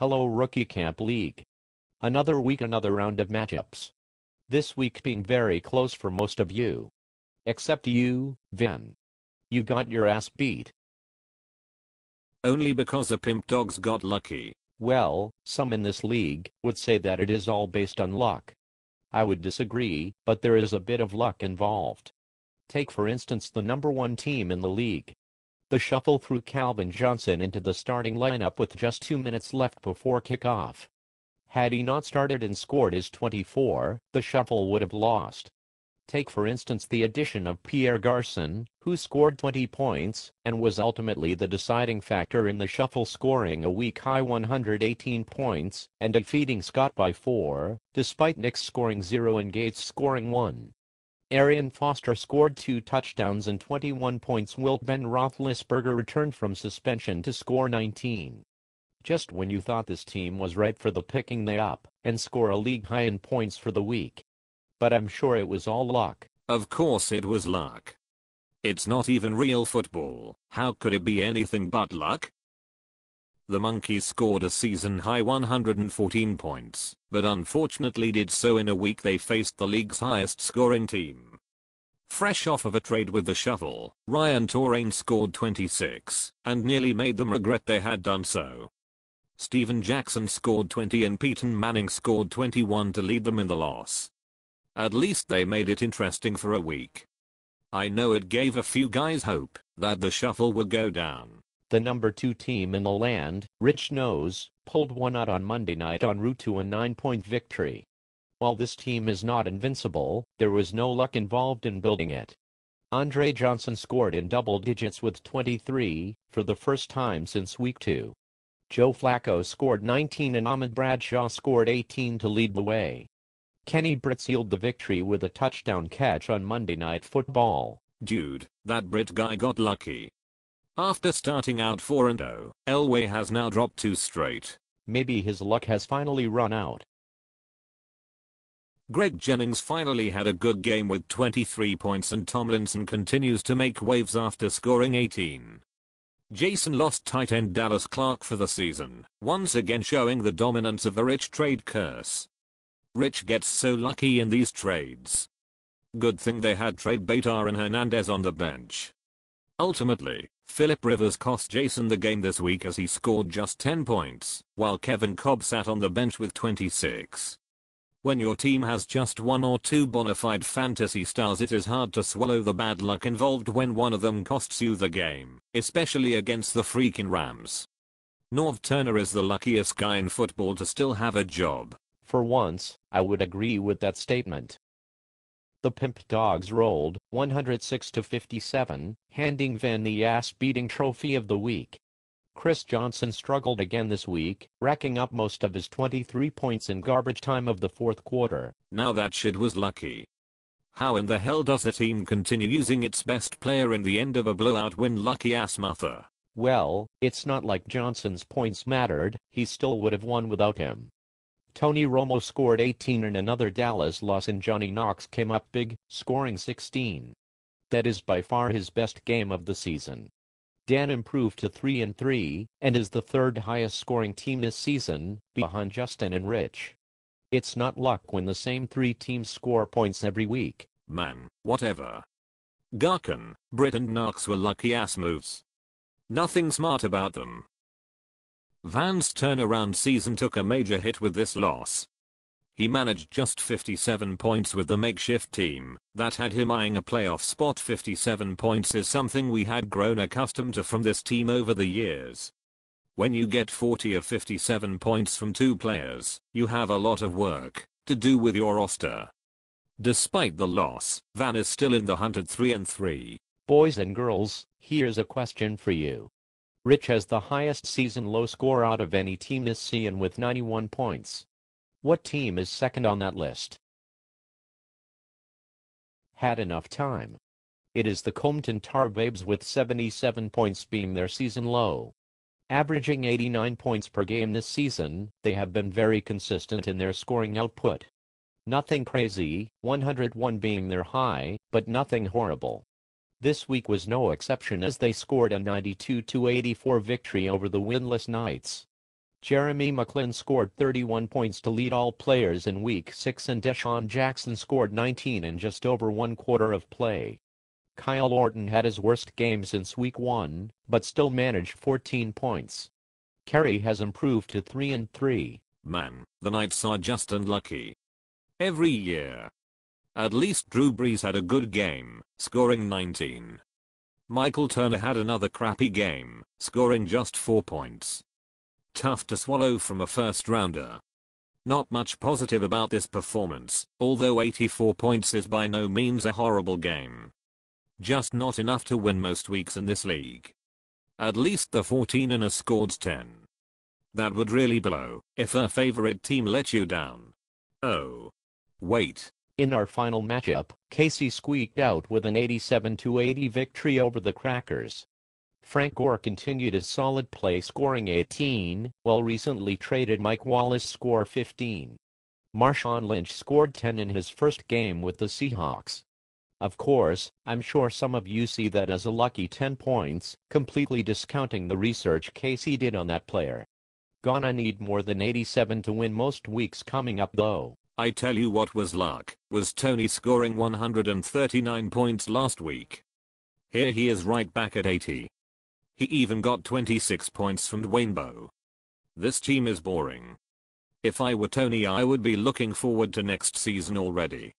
Hello Rookie Camp League. Another week, another round of matchups. This week being very close for most of you. Except you, Vin. You got your ass beat. Only because the pimp dogs got lucky. Well, some in this league would say that it is all based on luck. I would disagree, but there is a bit of luck involved. Take for instance the number one team in the league. The shuffle threw Calvin Johnson into the starting lineup with just 2 minutes left before kickoff. Had he not started and scored his 24, the shuffle would have lost. Take for instance the addition of Pierre Garçon, who scored 20 points, and was ultimately the deciding factor in the shuffle, scoring a week-high 118 points, and defeating Scott by 4, despite Nick's scoring 0 and Gates scoring 1. Arian Foster scored 2 touchdowns and 21 points, while Ben Roethlisberger returned from suspension to score 19. Just when you thought this team was ripe for the picking, they up and score a league high in points for the week. But I'm sure it was all luck. Of course it was luck. It's not even real football. How could it be anything but luck? The Monkeys scored a season-high 114 points, but unfortunately did so in a week they faced the league's highest-scoring team. Fresh off of a trade with the Shuffle, Ryan Torain scored 26, and nearly made them regret they had done so. Steven Jackson scored 20 and Peyton Manning scored 21 to lead them in the loss. At least they made it interesting for a week. I know it gave a few guys hope that the Shuffle would go down. The number 2 team in the land, Rich Nose, pulled one out on Monday night en route to a 9-point victory. While this team is not invincible, there was no luck involved in building it. Andre Johnson scored in double digits with 23, for the first time since week 2. Joe Flacco scored 19 and Ahmad Bradshaw scored 18 to lead the way. Kenny Britt sealed the victory with a touchdown catch on Monday Night Football. Dude, that Britt guy got lucky. After starting out 4-0, Elway has now dropped 2 straight. Maybe his luck has finally run out. Greg Jennings finally had a good game with 23 points, and Tomlinson continues to make waves after scoring 18. Jason lost tight end Dallas Clark for the season, once again showing the dominance of the Rich trade curse. Rich gets so lucky in these trades. Good thing they had trade bait Aaron Hernandez on the bench. Ultimately, Philip Rivers cost Jason the game this week as he scored just 10 points, while Kevin Cobb sat on the bench with 26. When your team has just 1 or 2 bona fide fantasy stars, it is hard to swallow the bad luck involved when one of them costs you the game, especially against the freaking Rams. Norv Turner is the luckiest guy in football to still have a job. For once, I would agree with that statement. The Pimp Dogs rolled 106-57, handing Vin the ass-beating trophy of the week. Chris Johnson struggled again this week, racking up most of his 23 points in garbage time of the fourth quarter. Now that shit was lucky. How in the hell does a team continue using its best player in the end of a blowout win, lucky ass mother? Well, it's not like Johnson's points mattered, he still would have won without him. Tony Romo scored 18 in another Dallas loss, and Johnny Knox came up big, scoring 16. That is by far his best game of the season. Dan improved to 3-3, and is the third highest scoring team this season, behind Justin and Rich. It's not luck when the same 3 teams score points every week. Man, whatever. Garcon, Britt and Knox were lucky ass moves. Nothing smart about them. Van's turnaround season took a major hit with this loss. He managed just 57 points with the makeshift team that had him eyeing a playoff spot. 57 points is something we had grown accustomed to from this team over the years. When you get 40 of 57 points from 2 players, you have a lot of work to do with your roster. Despite the loss, Van is still in the hunt at 3-3. Boys and girls, here's a question for you. Rich has the highest season low score out of any team this season with 91 points. What team is second on that list? Had enough time. It is the Compton Tar Babes with 77 points being their season low. Averaging 89 points per game this season, they have been very consistent in their scoring output. Nothing crazy, 101 being their high, but nothing horrible. This week was no exception as they scored a 92-84 victory over the winless Knights. Jeremy McLin scored 31 points to lead all players in Week 6 and Deshaun Jackson scored 19 in just over one quarter of play. Kyle Orton had his worst game since Week 1, but still managed 14 points. Kerry has improved to 3-3. Man, the Knights are just unlucky. Every year. At least Drew Brees had a good game, scoring 19. Michael Turner had another crappy game, scoring just 4 points. Tough to swallow from a first rounder. Not much positive about this performance, although 84 points is by no means a horrible game. Just not enough to win most weeks in this league. At least the 14 and a scored 10. That would really blow if a favorite team let you down. Oh. Wait. In our final matchup, Casey squeaked out with an 87-80 victory over the Crackers. Frank Gore continued his solid play scoring 18, while recently traded Mike Wallace scored 15. Marshawn Lynch scored 10 in his first game with the Seahawks. Of course, I'm sure some of you see that as a lucky 10 points, completely discounting the research Casey did on that player. Gonna need more than 87 to win most weeks coming up though. I tell you what was luck, was Tony scoring 139 points last week. Here he is right back at 80. He even got 26 points from Dwayne. This team is boring. If I were Tony, I would be looking forward to next season already.